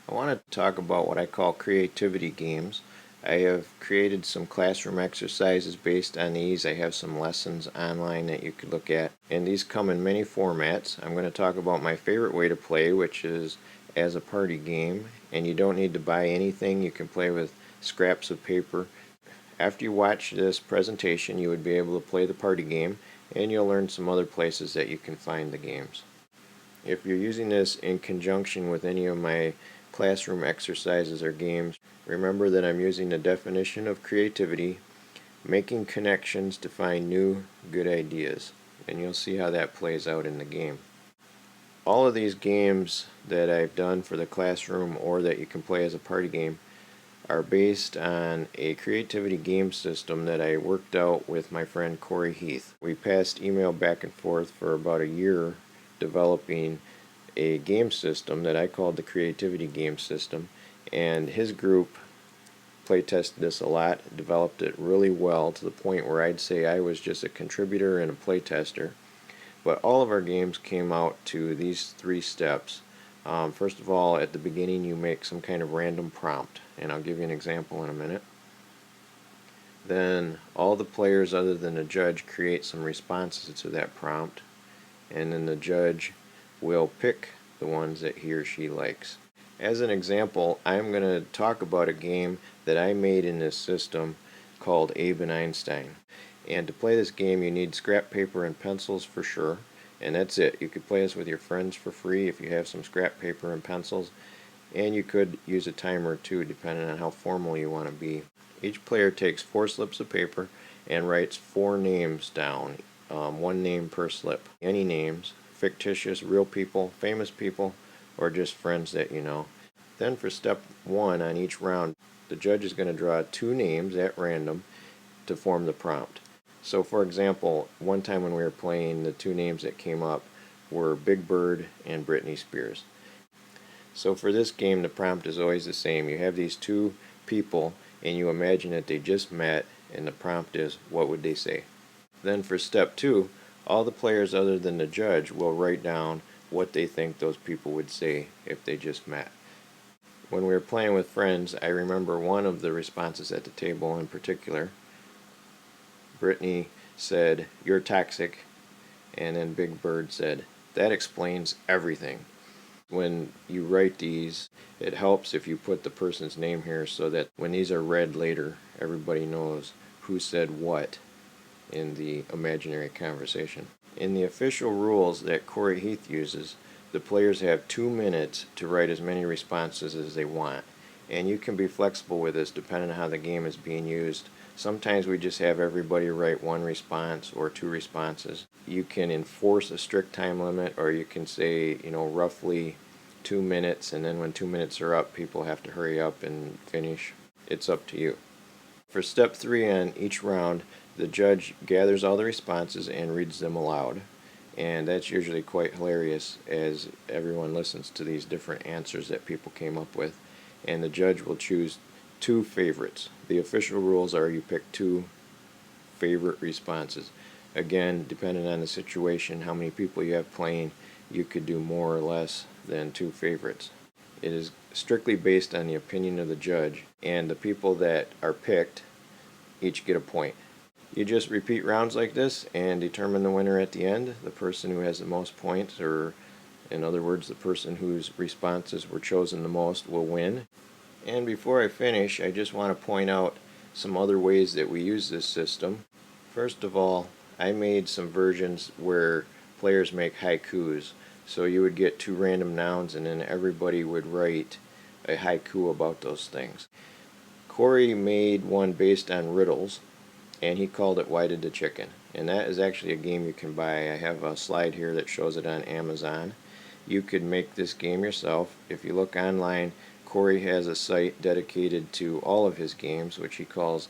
I want to talk about what I call creativity games. I have created some classroom exercises based on these. I have some lessons online that you could look at, and these come in many formats. I'm going to talk about my favorite way to play, which is as a party game, and you don't need to buy anything. You can play with scraps of paper. After you watch this presentation, you would be able to play the party game, and you'll learn some other places that you can find the games. If you're using this in conjunction with any of my classroom exercises or games, remember that I'm using the definition of creativity, making connections to find new, good ideas, and you'll see how that plays out in the game. All of these games that I've done for the classroom or that you can play as a party game are based on a creativity game system that I worked out with my friend Kory Heath. We passed email back and forth for about a year developing a game system that I called the creativity game system, and his group playtested this a lot, developed it really well to the point where I'd say I was just a contributor and a playtester. But all of our games came out to these three steps. First of all, at the beginning you make some kind of random prompt, and I'll give you an example in a minute. Then all the players other than the judge create some responses to that prompt, and then the judge will pick the ones that he or she likes. As an example, I'm going to talk about a game that I made in this system called Abe Einstein. And to play this game you need scrap paper and pencils for sure, and that's it. You could play this with your friends for free if you have some scrap paper and pencils, and you could use a timer too depending on how formal you want to be. Each player takes 4 slips of paper and writes 4 names down, 1 name per slip. Any names, fictitious, real people, famous people, or just friends that you know. Then for step 1 on each round, the judge is going to draw 2 names at random to form the prompt. So for example, one time when we were playing, the 2 names that came up were Big Bird and Britney Spears. So for this game the prompt is always the same. You have these 2 people and you imagine that they just met, and the prompt is, what would they say? Then for step 2, all the players other than the judge will write down what they think those people would say if they just met. When we were playing with friends, I remember one of the responses at the table in particular. Britney said, "You're toxic," and then Big Bird said, "That explains everything." When you write these, it helps if you put the person's name here so that when these are read later, everybody knows who said what in the imaginary conversation. In the official rules that Kory Heath uses, the players have 2 minutes to write as many responses as they want, and you can be flexible with this depending on how the game is being used. Sometimes we just have everybody write 1 response or 2 responses. You can enforce a strict time limit, or you can say, roughly 2 minutes, and then when 2 minutes are up, people have to hurry up and finish. It's up to you. For step 3 on each round, the judge gathers all the responses and reads them aloud. And that's usually quite hilarious as everyone listens to these different answers that people came up with. And the judge will choose 2 favorites. The official rules are you pick 2 favorite responses. Again, depending on the situation, how many people you have playing, you could do more or less than 2 favorites. It is strictly based on the opinion of the judge, and the people that are picked each get a point. You just repeat rounds like this and determine the winner at the end. The person who has the most points, or in other words, the person whose responses were chosen the most, will win. And before I finish, I just want to point out some other ways that we use this system. First of all, I made some versions where players make haikus. So you would get 2 random nouns and then everybody would write a haiku about those things. Kory made one based on riddles, and he called it Why Did the Chicken? And that is actually a game you can buy. I have a slide here that shows it on Amazon. You could make this game yourself. If you look online, Kory has a site dedicated to all of his games, which he calls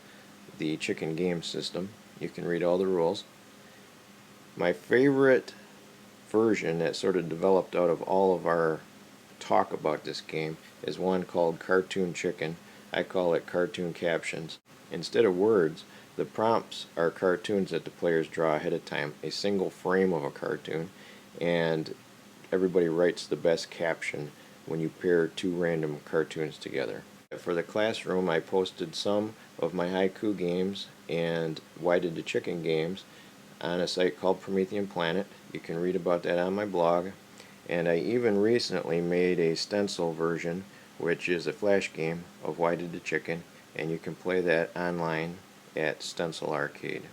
the Chicken Game System. You can read all the rules. My favorite version that sort of developed out of all of our talk about this game is one called Cartoon Chicken. I call it Cartoon Captions. Instead of words, the prompts are cartoons that the players draw ahead of time, a single frame of a cartoon, and everybody writes the best caption when you pair two random cartoons together. For the classroom, I posted some of my Haiku games and Why Did the Chicken games on a site called Promethean Planet. You can read about that on my blog. And I even recently made a Stencyl version, which is a flash game of Why Did the Chicken, and you can play that online at Stencyl Arcade.